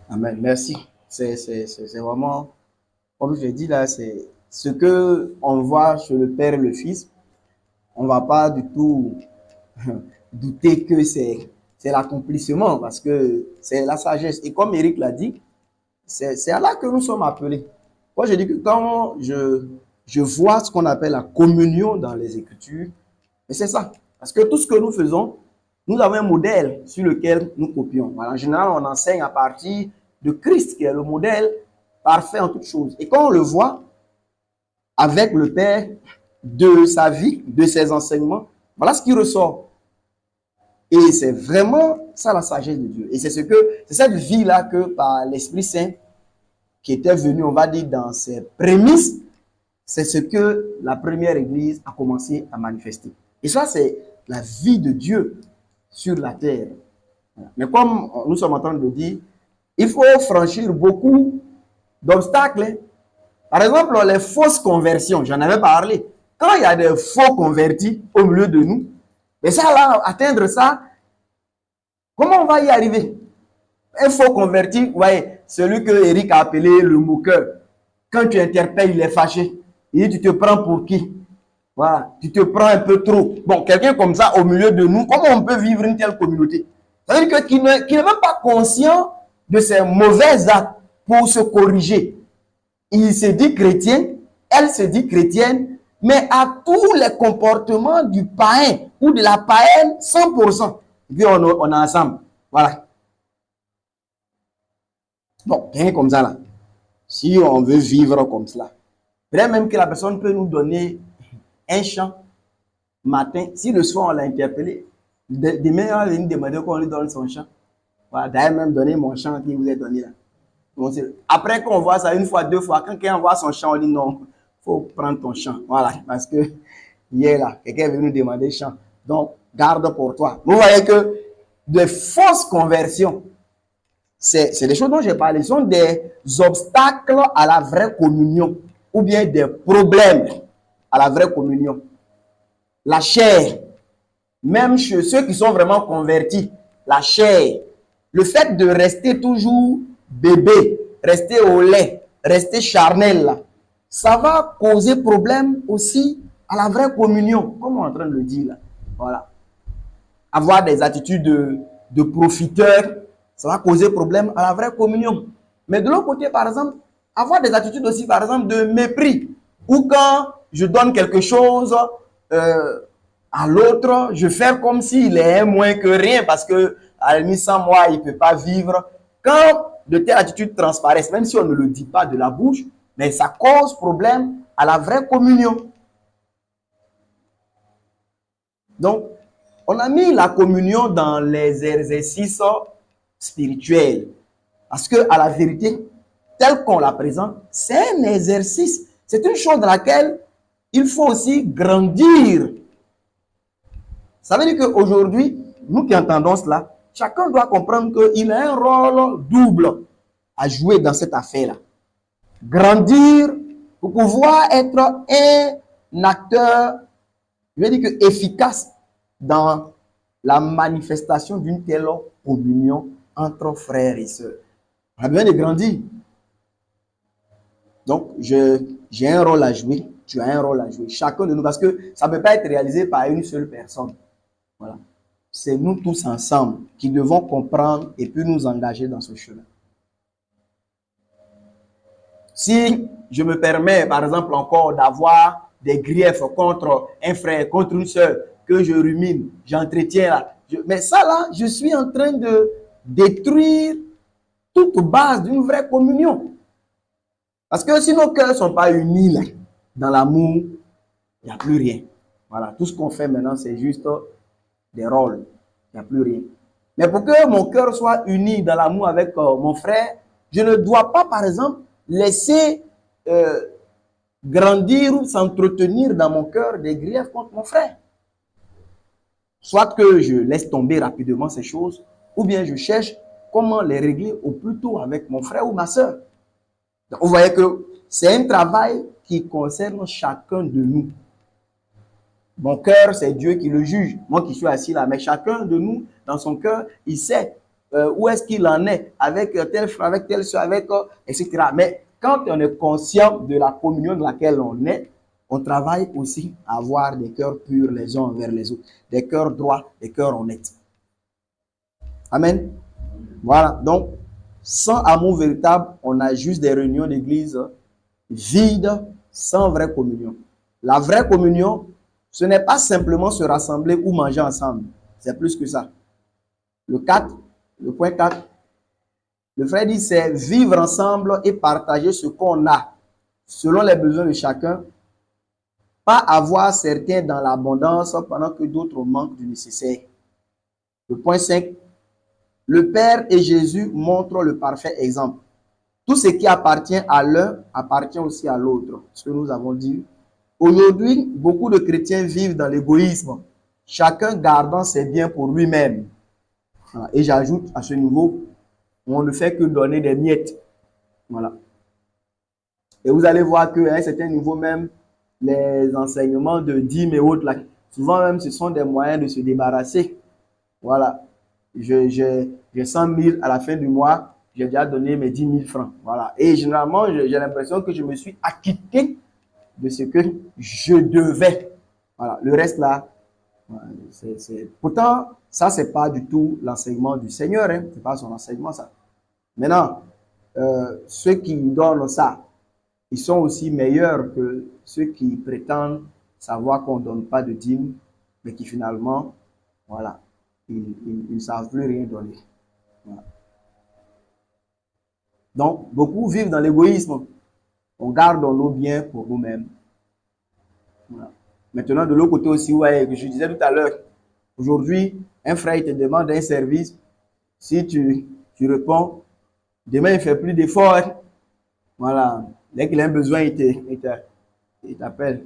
Amen. Merci. C'est vraiment, comme je l'ai dit là, c'est ce que on voit chez le Père et le Fils. On ne va pas du tout douter que c'est l'accomplissement parce que c'est la sagesse. Et comme Eric l'a dit, c'est à là que nous sommes appelés. Moi, je dis que quand je vois ce qu'on appelle la communion dans les Écritures, mais c'est ça. Parce que tout ce que nous faisons, nous avons un modèle sur lequel nous copions. Voilà, en général, on enseigne à partir de Christ, qui est le modèle parfait en toutes choses. Et quand on le voit avec le Père, de sa vie, de ses enseignements, voilà ce qui ressort. Et c'est vraiment ça la sagesse de Dieu. Et c'est cette vie-là que par l'Esprit Saint qui était venu, on va dire, dans ses prémices, c'est ce que la première Église a commencé à manifester. Et ça, c'est la vie de Dieu sur la terre. Mais comme nous sommes en train de le dire, il faut franchir beaucoup d'obstacles. Par exemple, les fausses conversions, j'en avais parlé. Quand il y a des faux convertis au milieu de nous, mais ça, là, atteindre ça, comment on va y arriver? Un faux converti, vous voyez, celui que Eric a appelé le moqueur. Quand tu interpelles, il est fâché. Il dit, tu te prends pour qui? Voilà, tu te prends un peu trop. Bon, quelqu'un comme ça au milieu de nous, comment on peut vivre une telle communauté? Ça veut dire qu'il n'est même pas conscient de ses mauvais actes pour se corriger. Il se dit chrétien, elle se dit chrétienne, mais à tous les comportements du païen ou de la païenne, 100%. Et puis on est ensemble. Voilà. Bon, rien comme ça là. Si on veut vivre comme cela, peut-être même que la personne peut nous donner un chant matin. Si le soir on l'a interpellé, demain on va venir demander qu'on lui donne son chant. Voilà, d'ailleurs même donner mon chant qui vous est donné là. Donc, après qu'on voit ça une fois, deux fois, quand quelqu'un voit son chant, on dit non, il faut prendre ton chant. Voilà, parce que hier là, quelqu'un est venu nous demander chant. Donc, garde pour toi. Vous voyez que de fausses conversions, c'est des choses dont j'ai parlé, ce sont des obstacles à la vraie communion ou bien des problèmes à la vraie communion. La chair, même chez ceux qui sont vraiment convertis, la chair, le fait de rester toujours bébé, rester au lait, rester charnel, là, ça va causer problème aussi à la vraie communion, comme on est en train de le dire là. Voilà. Avoir des attitudes de profiteur, ça va causer problème à la vraie communion. Mais de l'autre côté, par exemple, avoir des attitudes aussi, par exemple, de mépris. Ou quand je donne quelque chose à l'autre, je fais comme s'il est moins que rien parce que à la limite, sans moi, il ne peut pas vivre. Quand de telles attitudes transparaissent, même si on ne le dit pas de la bouche, mais ça cause problème à la vraie communion. Donc, on a mis la communion dans les exercices spirituels. Parce que, à la vérité, tel qu'on la présente, c'est un exercice. C'est une chose dans laquelle il faut aussi grandir. Ça veut dire qu'aujourd'hui, nous qui entendons cela, chacun doit comprendre qu'il a un rôle double à jouer dans cette affaire-là. Grandir pour pouvoir être un acteur, je veux dire que efficace dans la manifestation d'une telle communion entre frères et sœurs. On a besoin de grandir. Donc, j'ai un rôle à jouer, tu as un rôle à jouer, chacun de nous, parce que ça ne peut pas être réalisé par une seule personne. Voilà. C'est nous tous ensemble qui devons comprendre et puis nous engager dans ce chemin. Si je me permets, par exemple, encore d'avoir des griefs contre un frère, contre une soeur, que je rumine, j'entretiens là. Mais ça là, je suis en train de détruire toute base d'une vraie communion. Parce que si nos cœurs ne sont pas unis là, dans l'amour, il n'y a plus rien. Voilà, tout ce qu'on fait maintenant, c'est juste des rôles. Il n'y a plus rien. Mais pour que mon cœur soit uni dans l'amour avec mon frère, je ne dois pas, par exemple, laisser grandir ou s'entretenir dans mon cœur des griefs contre mon frère. Soit que je laisse tomber rapidement ces choses, ou bien je cherche comment les régler au plus tôt avec mon frère ou ma soeur. Donc, vous voyez que c'est un travail qui concerne chacun de nous. Mon cœur, c'est Dieu qui le juge. Moi qui suis assis là, mais chacun de nous, dans son cœur, il sait où est-ce qu'il en est avec tel frère, avec tel soeur, avec etc. Mais quand on est conscient de la communion dans laquelle on est, on travaille aussi à avoir des cœurs purs les uns envers les autres, des cœurs droits, des cœurs honnêtes. Amen. Voilà. Donc, sans amour véritable, on a juste des réunions d'église vides, sans vraie communion. La vraie communion, ce n'est pas simplement se rassembler ou manger ensemble. C'est plus que ça. Le point 4, le frère dit, c'est vivre ensemble et partager ce qu'on a, selon les besoins de chacun. Pas avoir certains dans l'abondance pendant que d'autres manquent du nécessaire. Le point 5, le Père et Jésus montrent le parfait exemple. Tout ce qui appartient à l'un appartient aussi à l'autre. Ce que nous avons dit. Aujourd'hui, beaucoup de chrétiens vivent dans l'égoïsme, chacun gardant ses biens pour lui-même. Voilà. Et j'ajoute à ce niveau, on ne fait que donner des miettes. Voilà. Et vous allez voir qu'à un certain niveau même, les enseignements de dîmes et autres, là, souvent même, ce sont des moyens de se débarrasser. Voilà. J'ai 100 000 à la fin du mois, j'ai déjà donné mes 10 000 francs. Voilà. Et généralement, j'ai l'impression que je me suis acquitté de ce que je devais. Voilà. Le reste là, pourtant, ça, c'est pas du tout l'enseignement du Seigneur. Hein. C'est pas son enseignement, ça. Maintenant, ceux qui donnent ça, ils sont aussi meilleurs que ceux qui prétendent savoir qu'on ne donne pas de dîme, mais qui finalement, voilà, ils ne savent plus rien donner. Voilà. Donc, beaucoup vivent dans l'égoïsme. On garde nos biens pour nous-mêmes. Voilà. Maintenant, de l'autre côté aussi, ouais, je disais tout à l'heure, aujourd'hui, un frère te demande un service. Si tu réponds, demain, il ne fait plus d'efforts. Voilà. Dès qu'il a un besoin, il t'appelle.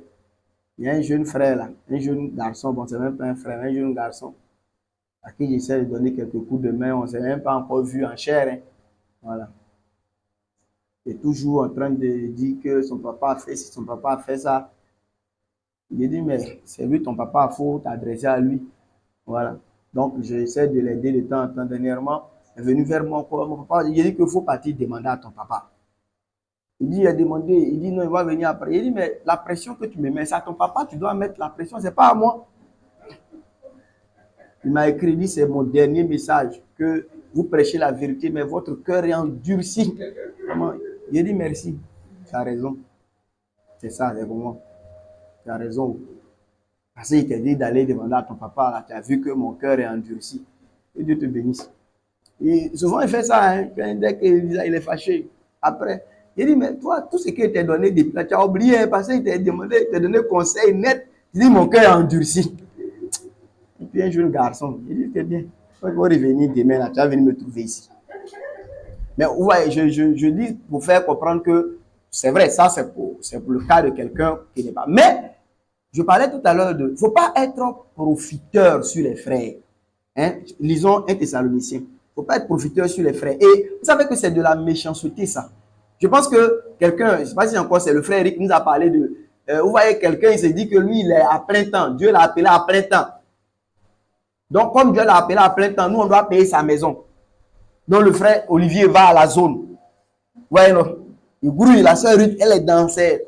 Il y a un jeune frère là, un jeune garçon, bon, c'est même pas un frère, un jeune garçon, à qui j'essaie de donner quelques coups de main. On ne s'est même pas encore vu en chair. Hein. Voilà. Il est toujours en train de dire que son papa a fait ci, son papa a fait ça. Il dit, mais c'est lui, ton papa, il faut t'adresser à lui. Voilà. Donc, j'essaie de l'aider de temps en temps. Dernièrement, il est venu vers mon papa. Il dit qu'il faut partir demander à ton papa. Il dit, il a demandé, il dit, non, il va venir après. Il dit, mais la pression que tu me mets, c'est à ton papa, tu dois mettre la pression, c'est pas à moi. Il m'a écrit, dit, c'est mon dernier message, que vous prêchez la vérité, mais votre cœur est endurci. Il a dit, merci, tu as raison. C'est ça, c'est pour moi. Tu as raison. Parce qu'il t'a dit d'aller demander à ton papa, là, tu as vu que mon cœur est endurci. Et Dieu te bénisse. Et souvent, il fait ça, hein, dès qu'il est fâché. Après, il dit, mais toi, tout ce qu'il t'a donné, tu as oublié, parce qu'il t'a demandé, t'a donné conseil net. Il dit, mon cœur est endurci. Et puis un jeune garçon, il dit, c'est bien. Il faut revenir demain, là, tu vas venir me trouver ici. Mais ouais, je dis pour faire comprendre que c'est vrai, ça c'est pour le cas de quelqu'un qui n'est pas. Mais, je parlais tout à l'heure de, il ne faut pas être profiteur sur les frères. Hein? Lisons 1 Thessaloniciens. Il ne faut pas être profiteur sur les frères. Et vous savez que c'est de la méchanceté, ça. Je pense que quelqu'un, je ne sais pas si encore c'est le frère Eric qui nous a parlé de, vous voyez, quelqu'un, il se dit que lui, il est à plein temps. Dieu l'a appelé à plein temps. Donc, comme Dieu l'a appelé à plein temps, nous, on doit payer sa maison. Donc, le frère Olivier va à la zone. Vous voyez, non? Il grouille, la sœur Ruth, elle est dans ces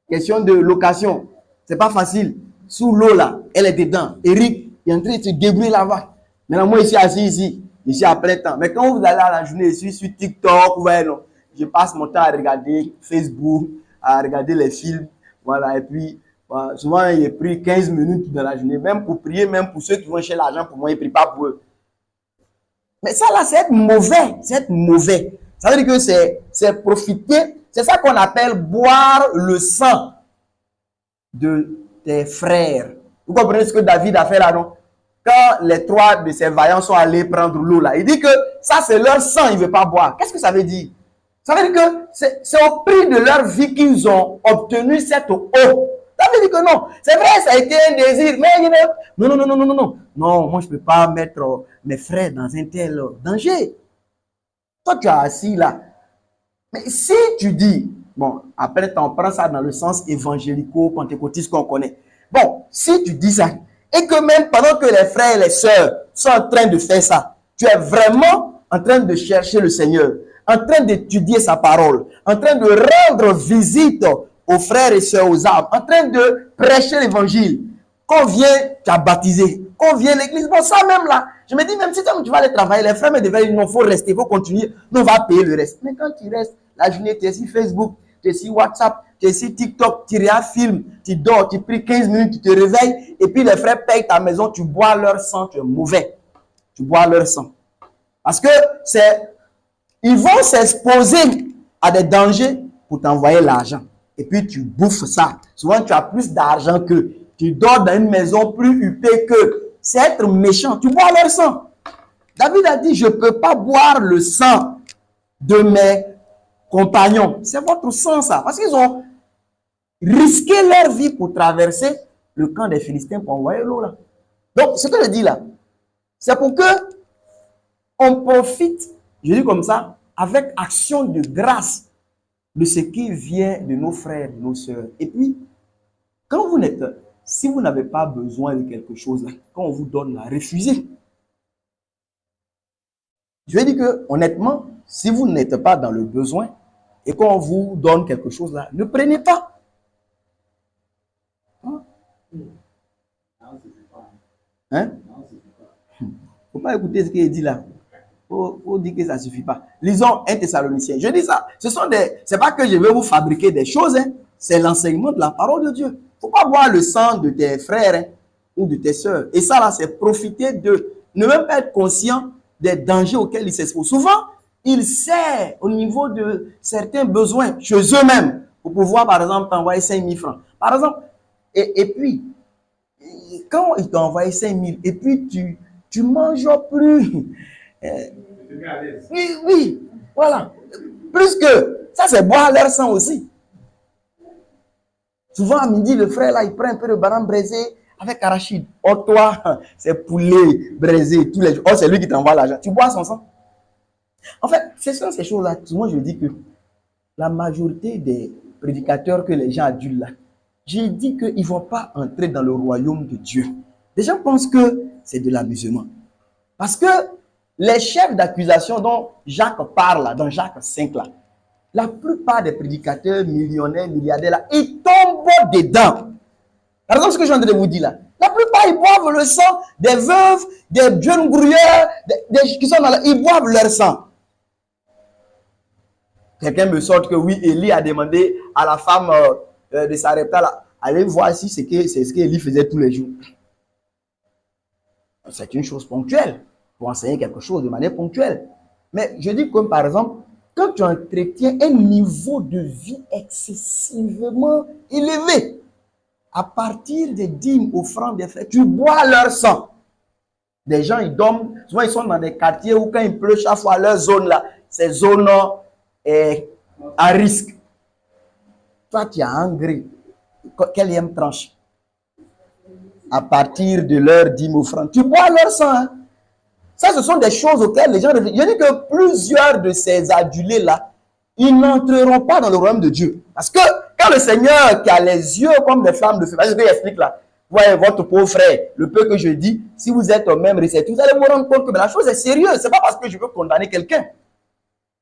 questions de location. C'est pas facile. Sous l'eau, là, elle est dedans. Eric, il est en train de se débrouiller là-bas. Maintenant, moi, je suis assis ici à plein temps. Mais quand vous allez à la journée, je suis sur TikTok, vous voyez, non? Je passe mon temps à regarder Facebook, à regarder les films. Voilà, et puis, voilà, souvent, il est pris 15 minutes dans la journée, même pour prier, même pour ceux qui vont chercher l'argent pour moi, ils ne prient pas pour eux. Mais ça, là, c'est être mauvais. C'est être mauvais. Ça veut dire que c'est profiter. C'est ça qu'on appelle boire le sang de tes frères. Vous comprenez ce que David a fait là, non? Quand les 3 de ses vaillants sont allés prendre l'eau là, il dit que ça, c'est leur sang, il ne veut pas boire. Qu'est-ce que ça veut dire? Ça veut dire que c'est au prix de leur vie qu'ils ont obtenu cette eau. Ça veut dire que non. C'est vrai, ça a été un désir, mais non. Non, moi, je ne peux pas mettre mes frères dans un tel danger. Toi, tu es assis là. Mais si tu dis, bon, après, on prend ça dans le sens évangélico-pentecôtiste qu'on connaît. Bon, si tu dis ça, et que même pendant que les frères et les sœurs sont en train de faire ça, tu es vraiment en train de chercher le Seigneur, en train d'étudier sa parole, en train de rendre visite aux frères et sœurs, aux âmes, en train de prêcher l'évangile, qu'on vient, tu as baptisé, qu'on vient à l'église, bon, ça même là, je me dis, même si tu vas aller travailler, les frères me devaient dire, non, il faut rester, il faut continuer, nous on va payer le reste. Mais quand tu restes, la journée, tu es sur Facebook, tu es sur WhatsApp, tu es sur TikTok, tu regardes film, tu dors, tu pries 15 minutes, tu te réveilles, et puis les frères payent ta maison, tu bois leur sang, tu es mauvais. Tu bois leur sang. Parce que ils vont s'exposer à des dangers pour t'envoyer l'argent. Et puis tu bouffes ça. Souvent, tu as plus d'argent qu'eux. Tu dors dans une maison plus huppée qu'eux. C'est être méchant. Tu bois leur sang. David a dit, je ne peux pas boire le sang de mes compagnons. C'est votre sang, ça. Parce qu'ils ont risqué leur vie pour traverser le camp des Philistins pour envoyer l'eau là. Donc, ce que je dis là, c'est pour que on profite, je dis comme ça, avec action de grâce de ce qui vient de nos frères, de nos sœurs. Et puis, quand vous n'êtes, si vous n'avez pas besoin de quelque chose là, quand on vous donne, là, refusez. Je vais dire que, honnêtement, si vous n'êtes pas dans le besoin et qu'on vous donne quelque chose là, ne prenez pas. Hein? Faut pas écouter ce qu'il dit là. Faut dire que ça suffit pas. Lisons 1 Thessaloniciens. Je dis ça. C'est pas que je vais vous fabriquer des choses, hein. C'est l'enseignement de la parole de Dieu. Faut pas boire le sang de tes frères, hein, ou de tes sœurs. Et ça là, c'est profiter de ne même pas être conscient des dangers auxquels ils s'exposent. Souvent, ils servent au niveau de certains besoins chez eux-mêmes pour pouvoir, par exemple, t'envoyer 5 000 francs. Par exemple, et puis, quand ils t'ont envoyé 5 000, et puis tu manges plus. Oui, voilà. Plus que ça, c'est boire leur sang aussi. Souvent à midi, le frère là, il prend un peu de banane braisé avec arachide. Oh, toi, c'est poulet braisé tous les jours. Oh, c'est lui qui t'envoie l'argent. Tu bois son sang. En fait, ce sont ces choses-là. Moi, je dis que la majorité des prédicateurs que les gens adulent là, j'ai dit qu'ils ne vont pas entrer dans le royaume de Dieu. Les gens pensent que c'est de l'amusement. Parce que les chefs d'accusation dont Jacques parle là, dans Jacques 5 là, la plupart des prédicateurs millionnaires, milliardaires là, ils tombent dedans. Par exemple, ce que je viens de vous dire là, la plupart ils boivent le sang des veuves, des jeunes grouilleurs, qui sont dans là, ils boivent leur sang. Quelqu'un me sort que oui, Élie a demandé à la femme de Sarepta là, allez voir si c'est ce qu'Élie faisait tous les jours. C'est une chose ponctuelle, pour enseigner quelque chose de manière ponctuelle. Mais je dis comme par exemple, quand tu entretiens un niveau de vie excessivement élevé, à partir des dîmes, offrandes, des frères, tu bois leur sang. Des gens, ils dorment, souvent ils sont dans des quartiers où quand il pleut, chaque fois leur zone là, ces zones à risque. Toi, tu as engrais. Quelle tranche? À partir de leur dîme offrande, tu bois leur sang. Hein? Ça, ce sont des choses auxquelles les gens réfléchissent. Je dis que plusieurs de ces adulés-là, ils n'entreront pas dans le royaume de Dieu. Parce que quand le Seigneur qui a les yeux comme des flammes de feu, c'est ce qu'il explique là. Voyez votre pauvre frère, le peu que je dis, si vous êtes au même recette, vous allez vous rendre compte que la chose est sérieuse. Ce n'est pas parce que je veux condamner quelqu'un.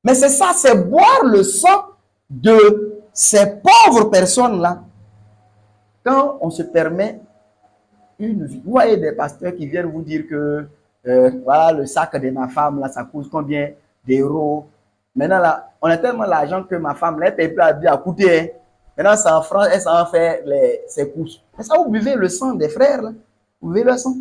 Mais c'est ça, c'est boire le sang de ces pauvres personnes-là. Quand on se permet une vie. Vous voyez des pasteurs qui viennent vous dire que voilà, le sac de ma femme, là, ça coûte combien d'euros. Maintenant, là, on a tellement d'argent que ma femme, là, elle paye plus à coûter. Hein. Maintenant, c'est en France, elle s'en fait ses courses. Mais ça, vous buvez le sang des frères, là. Vous buvez le sang.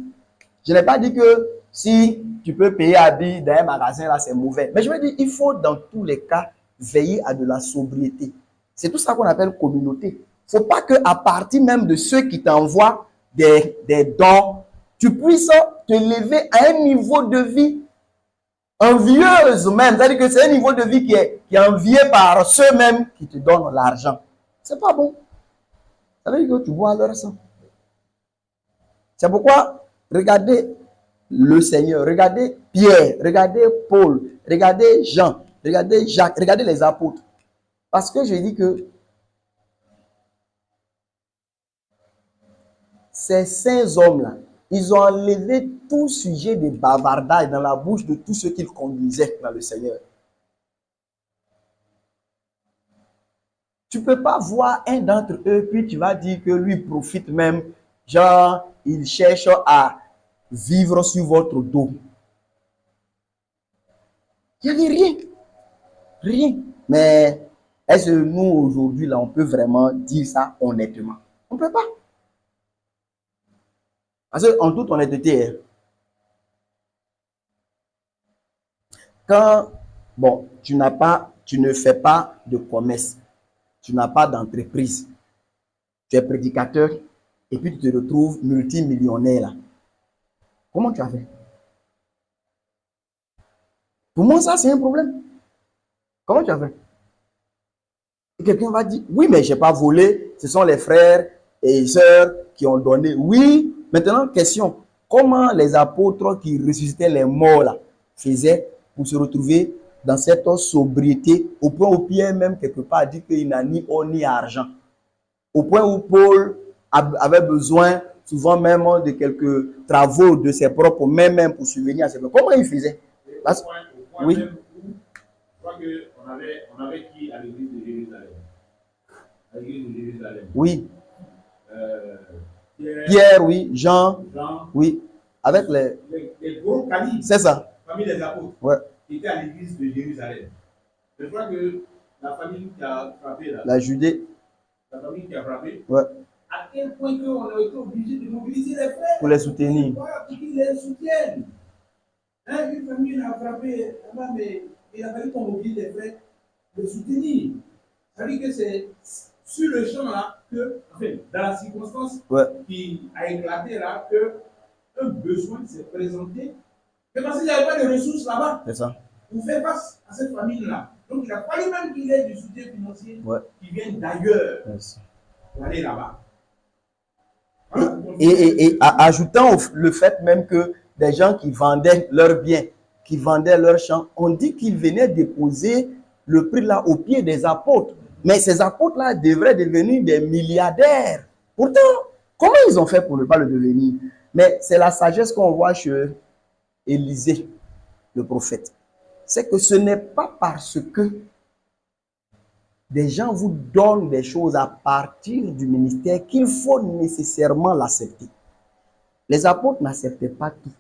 Je n'ai pas dit que si tu peux payer à billes dans un magasin, là, c'est mauvais. Mais je veux dire, il faut dans tous les cas veiller à de la sobriété. C'est tout ça qu'on appelle communauté. Il ne faut pas qu'à partir même de ceux qui t'envoient des dons, tu puisses te lever à un niveau de vie envieuse même. C'est-à-dire que c'est un niveau de vie qui est envié par ceux-mêmes qui te donnent l'argent. C'est pas bon. Ça veut dire que tu bois leur sang. C'est pourquoi, regardez le Seigneur, regardez Pierre, regardez Paul, regardez Jean, regardez Jacques, regardez les apôtres. Parce que je dis que ces saints hommes-là, ils ont enlevé tout sujet de bavardage dans la bouche de tous ceux qu'ils conduisaient dans le Seigneur. Tu ne peux pas voir un d'entre eux, puis tu vas dire que lui profite même, genre, il cherche à vivre sur votre dos. Il n'y avait rien. Rien. Mais est-ce que nous, aujourd'hui, là, on peut vraiment dire ça honnêtement? On ne peut pas. Parce qu'en toute honnêteté, quand, bon, tu ne fais pas de commerce, tu n'as pas d'entreprise, tu es prédicateur, et puis tu te retrouves multimillionnaire là. Comment tu as fait? Pour moi, ça, c'est un problème. Comment tu as fait? Et quelqu'un va dire, oui, mais je n'ai pas volé, ce sont les frères et sœurs qui ont donné. Oui, maintenant, question, comment les apôtres qui ressuscitaient les morts là, faisaient pour se retrouver dans cette sobriété, au point où Pierre même quelque part dit qu'il n'a ni or ni argent. Au point où Paul avait besoin souvent même de quelques travaux de ses propres mains même pour subvenir à ses propres. Comment il faisait? Parce, oui. Je crois qu'on avait qui à l'église de Jérusalem? À l'église de Jérusalem. Oui. Pierre, oui. Jean, oui. Avec les gros calibres. C'est ça. Parmi les apôtres. Ouais. Qui étaient à l'église de Jérusalem. Je crois que la famille qui a frappé là. La Judée. La famille qui a frappé. Ouais. À quel point qu'on a été obligé de mobiliser les frères. Pour les soutenir. Pour qu'ils les soutiennent. Hein, une famille a frappé là-bas, mais il a fallu qu'on mobilise les frères de soutenir. Ça veut dire que c'est sur le champ là que, enfin, dans la circonstance qui a éclaté là, que un besoin s'est présenté. Mais parce qu'il n'y avait pas de ressources là-bas. C'est ça. Pour faire face à cette famille-là. Donc il a fallu même qu'il ait du soutien financier qui vienne d'ailleurs pour aller là-bas. Et ajoutant le fait même que des gens qui vendaient leurs biens, qui vendaient leurs champs, on dit qu'ils venaient déposer le prix là au pied des apôtres. Mais ces apôtres-là devraient devenir des milliardaires. Pourtant, comment ils ont fait pour ne pas le devenir? Mais c'est la sagesse qu'on voit chez Élisée, le prophète. C'est que ce n'est pas parce que des gens vous donnent des choses à partir du ministère qu'il faut nécessairement l'accepter. Les apôtres n'acceptaient pas tout.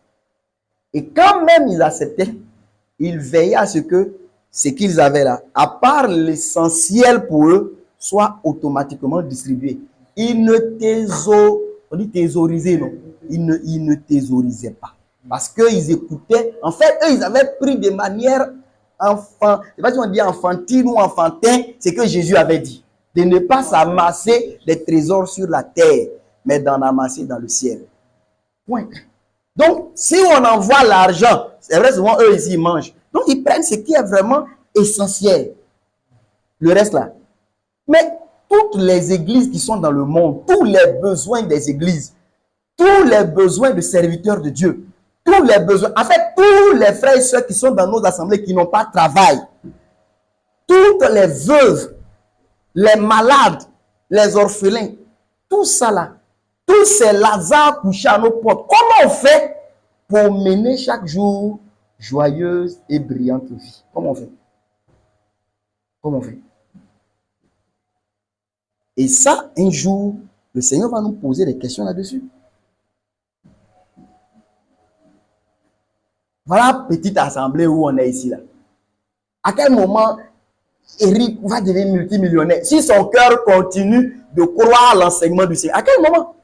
Et quand même ils acceptaient, ils veillaient à ce que ce qu'ils avaient là, à part l'essentiel pour eux, soit automatiquement distribué. Ils ne thésaurisaient, non. Ils ne thésaurisaient pas. Parce qu'ils écoutaient. En fait, eux, ils avaient pris de manière enfant, je ne sais pas si on dit enfantine ou enfantin, c'est que Jésus avait dit. De ne pas s'amasser des trésors sur la terre, mais d'en amasser dans le ciel. Point. Donc, si on envoie l'argent, c'est vrai, souvent, eux, ici, ils mangent. Donc, ils prennent ce qui est vraiment essentiel. Le reste, là. Mais toutes les églises qui sont dans le monde, tous les besoins des églises, tous les besoins de serviteurs de Dieu, tous les besoins, en fait, tous les frères et sœurs qui sont dans nos assemblées qui n'ont pas de travail, toutes les veuves, les malades, les orphelins, tout ça là, tous ces Lazare couchés à nos portes, comment on fait pour mener chaque jour joyeuse et brillante vie? Comment on fait? Comment on fait? Et ça, un jour, le Seigneur va nous poser des questions là-dessus. Voilà, petite assemblée où on est ici là. À quel moment Eric va devenir multimillionnaire si son cœur continue de croire à l'enseignement du Seigneur? À quel moment?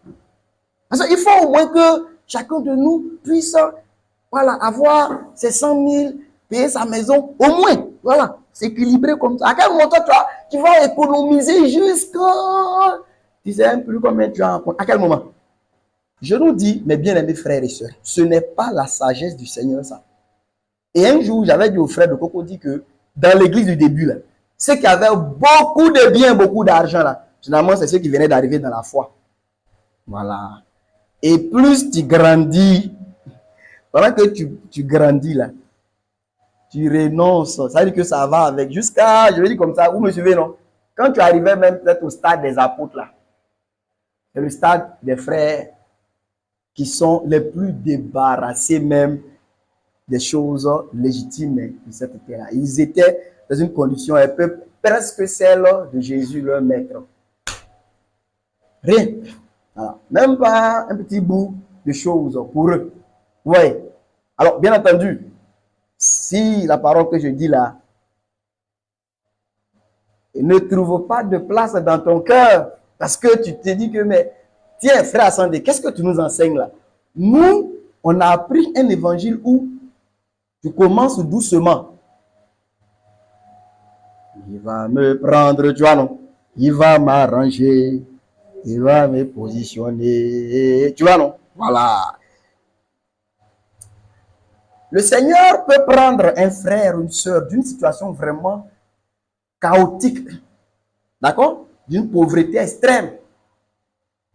Parce qu'il faut au moins que chacun de nous puisse, voilà, avoir ses 100 000, payer sa maison, au moins, voilà, s'équilibrer comme ça. À quel moment toi, tu vas économiser jusqu'à, tu sais un peu combien tu as en compte. À quel moment? Je nous dis, mes bien-aimés frères et sœurs, ce n'est pas la sagesse du Seigneur, ça. Et un jour, j'avais dit au frère de Coco, dit que dans l'église du début, là, ceux qui avaient beaucoup de biens, beaucoup d'argent, là, généralement, c'est ceux qui venaient d'arriver dans la foi. Voilà. Et plus tu grandis, pendant que tu grandis, là, tu renonces. Ça veut dire que ça va avec, jusqu'à, je vais dire comme ça, vous me suivez, non? Quand tu arrivais même peut-être au stade des apôtres, là, c'est le stade des frères qui sont les plus débarrassés même des choses légitimes de cette terre-là. Ils étaient dans une condition un peu presque celle de Jésus, leur maître. Rien. Voilà. Même pas un petit bout de choses pour eux. Oui. Alors, bien entendu, si la parole que je dis là ne trouve pas de place dans ton cœur, parce que tu te dis que, mais, tiens, frère Ascendé, qu'est-ce que tu nous enseignes là? Nous, on a appris un évangile où tu commences doucement. Il va me prendre, tu vois, non? Il va m'arranger, il va me positionner, tu vois, non? Voilà. Le Seigneur peut prendre un frère ou une soeur d'une situation vraiment chaotique, d'accord? D'une pauvreté extrême,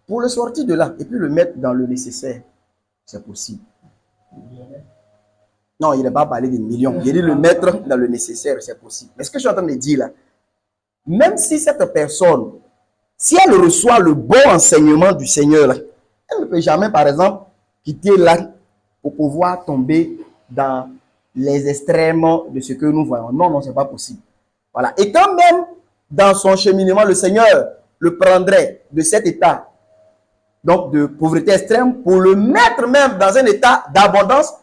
pour le sortir de là et puis le mettre dans le nécessaire. C'est possible. Non, il n'a pas parlé des millions. Il dit le mettre dans le nécessaire, c'est possible. Mais ce que je suis en train de dire là, même si cette personne, si elle reçoit le bon enseignement du Seigneur, là, elle ne peut jamais, par exemple, quitter là pour pouvoir tomber dans les extrêmes de ce que nous voyons. Non, non, ce n'est pas possible. Voilà. Et quand même, dans son cheminement, le Seigneur le prendrait de cet état, donc de pauvreté extrême, pour le mettre même dans un état d'abondance.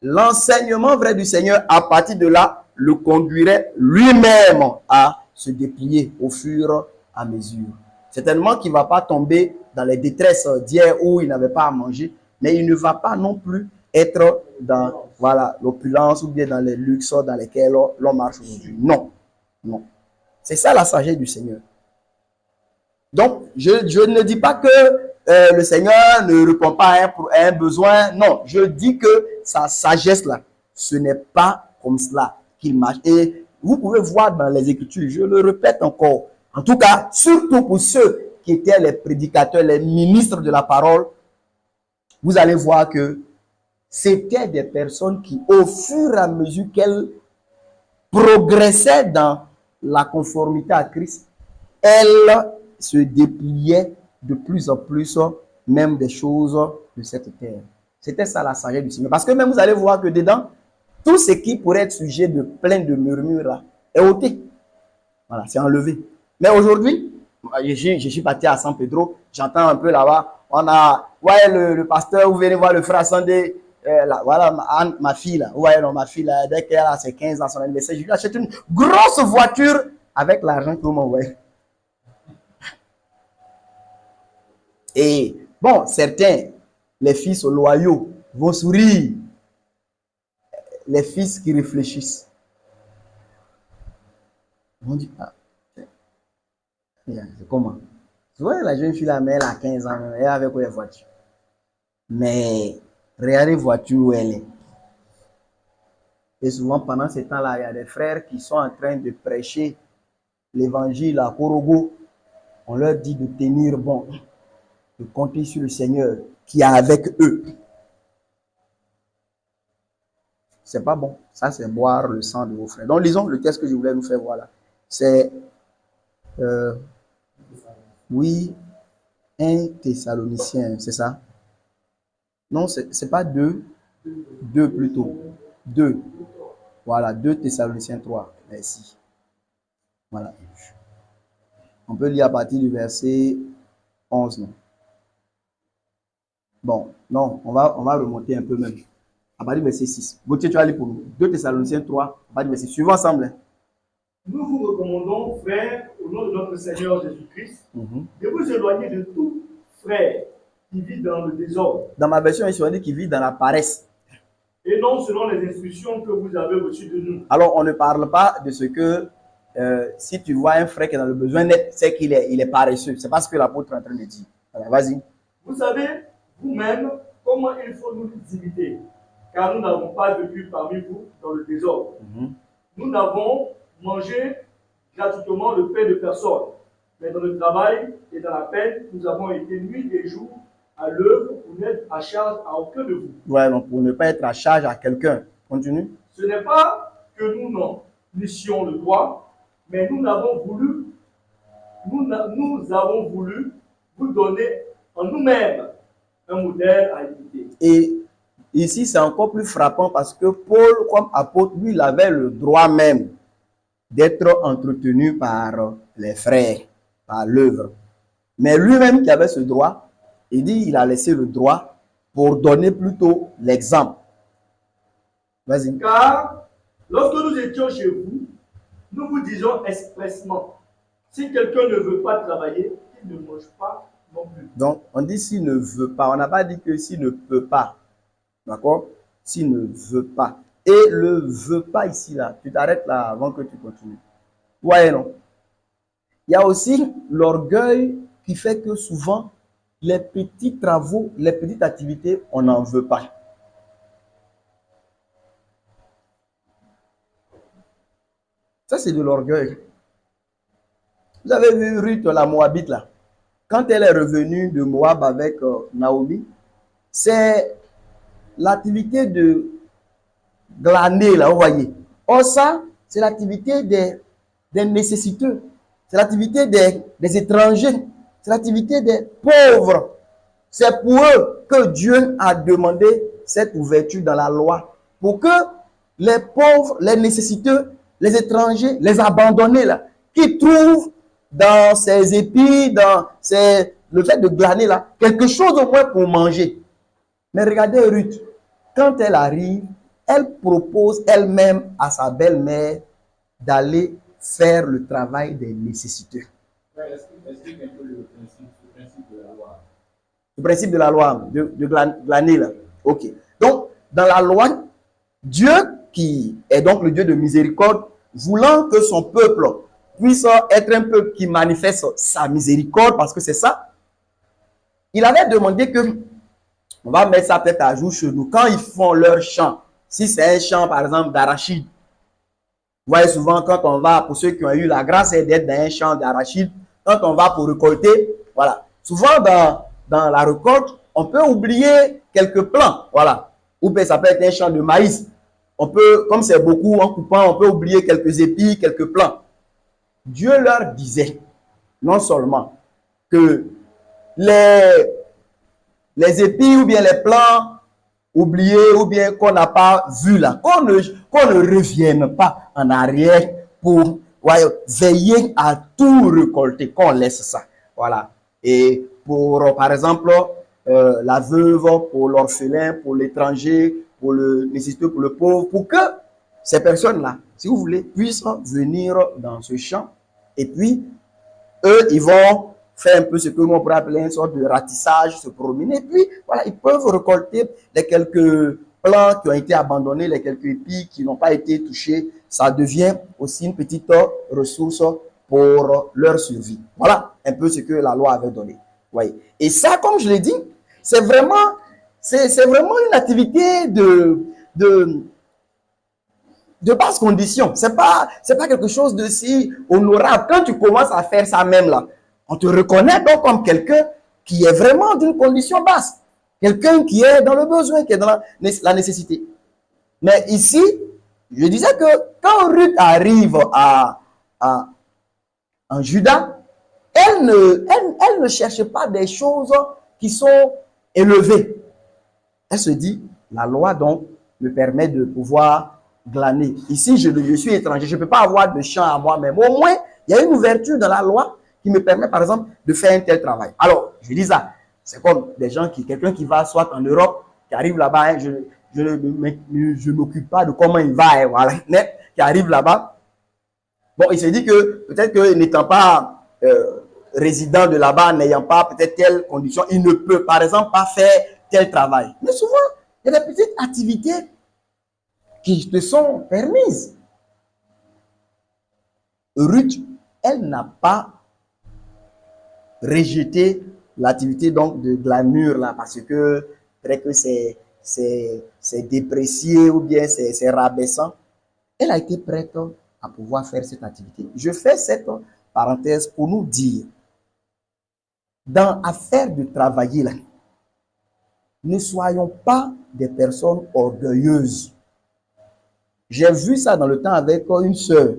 L'enseignement vrai du Seigneur, à partir de là, le conduirait lui-même à se déplier au fur et à mesure. Certainement qu'il ne va pas tomber dans les détresses d'hier où il n'avait pas à manger, mais il ne va pas non plus être dans voilà, l'opulence ou bien dans les luxes dans lesquels l'on marche aujourd'hui. Non, non. C'est ça la sagesse du Seigneur. Donc, je ne dis pas que le Seigneur ne répond pas à un besoin. Non, je dis que sa sagesse là, ce n'est pas comme cela qu'il marche. Et vous pouvez voir dans les Écritures, je le répète encore, en tout cas, surtout pour ceux qui étaient les prédicateurs, les ministres de la parole, vous allez voir que c'était des personnes qui, au fur et à mesure qu'elles progressaient dans la conformité à Christ, elles se dépliaient de plus en plus même des choses de cette terre. C'était ça la sagesse du Seigneur. Parce que même vous allez voir que dedans, tout ce qui pourrait être sujet de plein de murmures là, est ôté. Voilà, c'est enlevé. Mais aujourd'hui, je suis parti à San Pedro, j'entends un peu là-bas, on a, ouais, le pasteur, vous venez voir le frère Sandé, voilà, ma fille là, ouais, non, ma fille là, dès qu'elle a ses 15 ans, son anniversaire, je lui achète une grosse voiture avec l'argent que vous m'envoyez. Et bon, certains, les fils loyaux, vont sourire. Les fils qui réfléchissent vont dire, ah, c'est comment? Tu vois, la jeune fille là, mais elle a 15 ans, elle est avec les voitures. Mais regardez la voiture où elle est. Et souvent, pendant ce temps-là, il y a des frères qui sont en train de prêcher l'évangile à Korogo. On leur dit de tenir bon, de compter sur le Seigneur qui est avec eux. C'est pas bon. Ça, c'est boire le sang de vos frères. Donc, lisons le texte que je voulais nous faire voir là. C'est, oui, 1 Thessaloniciens, c'est ça? Non, c'est pas 2. 2 plutôt. 2. Voilà, 2 Thessaloniciens 3. Merci. Voilà. On peut lire à partir du verset 11. Non? Bon, non, on va remonter un peu même. À partir du verset 6. Gauthier, tu vas lire pour nous. 2 Thessaloniciens 3, à partir du verset. Suivons ensemble. Nous vous recommandons, frères, au nom de notre Seigneur Jésus-Christ, de vous éloigner de tout frère qui vit dans le désordre. Dans ma version, il dit qui vit dans la paresse. Et non selon les instructions que vous avez reçues de nous. Alors, on ne parle pas de ce que si tu vois un frère qui est dans le besoin net, c'est qu'il est paresseux. C'est pas ce que l'apôtre est en train de dire. Alors, vas-y. Vous savez vous-même comment il faut nous imiter, car nous n'avons pas vécu parmi vous dans le désordre. Nous n'avons mangé gratuitement le pain de personne, mais dans le travail et dans la peine, nous avons été nuit et jour à l'œuvre pour n'être à charge à aucun de vous. Ouais, donc pour ne pas être à charge à quelqu'un. Continue. Ce n'est pas que nous n'en eussions le droit, mais nous avons voulu vous donner en nous-mêmes un modèle à imiter. Et ici, c'est encore plus frappant parce que Paul, comme apôtre, lui, il avait le droit même d'être entretenu par les frères, par l'œuvre. Mais lui-même qui avait ce droit, il dit il a laissé le droit pour donner plutôt l'exemple. Vas-y. Car lorsque nous étions chez vous, nous vous disions expressement, si quelqu'un ne veut pas travailler, qu'il ne mange pas non plus. Donc, on dit s'il ne veut pas. On n'a pas dit que s'il ne peut pas. D'accord? S'il ne veut pas. Et le veut pas ici, là. Tu t'arrêtes là avant que tu continues. Ouais, non. Il y a aussi l'orgueil qui fait que souvent, les petits travaux, les petites activités, on n'en veut pas. Ça, c'est de l'orgueil. Vous avez vu Ruth, la Moabite, là. Quand elle est revenue de Moab avec Naomi, c'est l'activité de glaner, là, vous voyez. Or, ça, c'est l'activité des nécessiteux. C'est l'activité des étrangers. C'est l'activité des pauvres. C'est pour eux que Dieu a demandé cette ouverture dans la loi. Pour que les pauvres, les nécessiteux, les étrangers, les abandonnés, là, qui trouvent dans ces épis, dans le fait de glaner, là, quelque chose au moins pour manger. Mais regardez Ruth, quand elle arrive, elle propose elle-même à sa belle-mère d'aller faire le travail des nécessiteux. Explique un peu le principe de la loi. Le principe de la loi, de glaner là. Ok. Donc, dans la loi, Dieu, qui est donc le Dieu de miséricorde, voulant que son peuple puisse être un peuple qui manifeste sa miséricorde, parce que c'est ça, il avait demandé que, on va mettre ça peut-être à jour chez nous, quand ils font leur champ, si c'est un champ par exemple d'arachide, vous voyez souvent quand on va, pour ceux qui ont eu la grâce d'être dans un champ d'arachide, quand on va pour récolter, voilà, souvent dans la récolte, on peut oublier quelques plants, voilà, ou bien ça peut être un champ de maïs, on peut, comme c'est beaucoup en coupant, on peut oublier quelques épis, quelques plants. Dieu leur disait, non seulement que les épis ou bien les plants oubliés ou bien qu'on n'a pas vu là, qu'on ne revienne pas en arrière pour veiller à tout récolter, qu'on laisse ça. Voilà. Et pour, par exemple, la veuve, pour l'orphelin, pour l'étranger, pour le nécessiteux, pour le pauvre, pour que ces personnes-là, si vous voulez, puissent venir dans ce champ. Et puis, eux, ils vont faire un peu ce que nous on pourrait appeler une sorte de ratissage, se promener. Et puis, voilà, ils peuvent récolter les quelques plants qui ont été abandonnés, les quelques épis qui n'ont pas été touchés. Ça devient aussi une petite ressource pour leur survie. Voilà un peu ce que la loi avait donné. Oui. Et ça, comme je l'ai dit, c'est vraiment une activité de basse condition. C'est pas quelque chose de si honorable. Quand tu commences à faire ça même là, on te reconnaît donc comme quelqu'un qui est vraiment d'une condition basse. Quelqu'un qui est dans le besoin, qui est dans la nécessité. Mais ici, je disais que quand Ruth arrive en Juda, elle ne cherche pas des choses qui sont élevées. Elle se dit, la loi donc me permet de pouvoir glaner. Ici, je suis étranger, je ne peux pas avoir de champ à moi-même. Au moins, il y a une ouverture dans la loi qui me permet, par exemple, de faire un tel travail. Alors, je dis ça, c'est comme des gens quelqu'un qui va soit en Europe, qui arrive là-bas, hein, je ne m'occupe pas de comment il va, hein, voilà, qui arrive là-bas. Bon, il se dit que peut-être que n'étant pas résident de là-bas, n'ayant pas peut-être telle condition, il ne peut, par exemple, pas faire tel travail. Mais souvent, il y a des petites activités qui te sont permises. Ruth, elle n'a pas rejeté l'activité donc de glanure là parce que peut-être que c'est déprécié ou bien c'est rabaissant. Elle a été prête à pouvoir faire cette activité. Je fais cette parenthèse pour nous dire, dans l'affaire de travailler là, ne soyons pas des personnes orgueilleuses. J'ai vu ça dans le temps avec une sœur.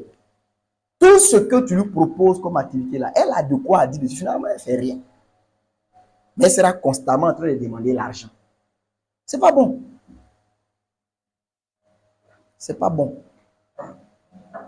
Tout ce que tu lui proposes comme activité là, elle a de quoi dire dessus. Finalement, elle ne fait rien. mais elle sera constamment en train de demander l'argent. C'est pas bon. C'est pas bon.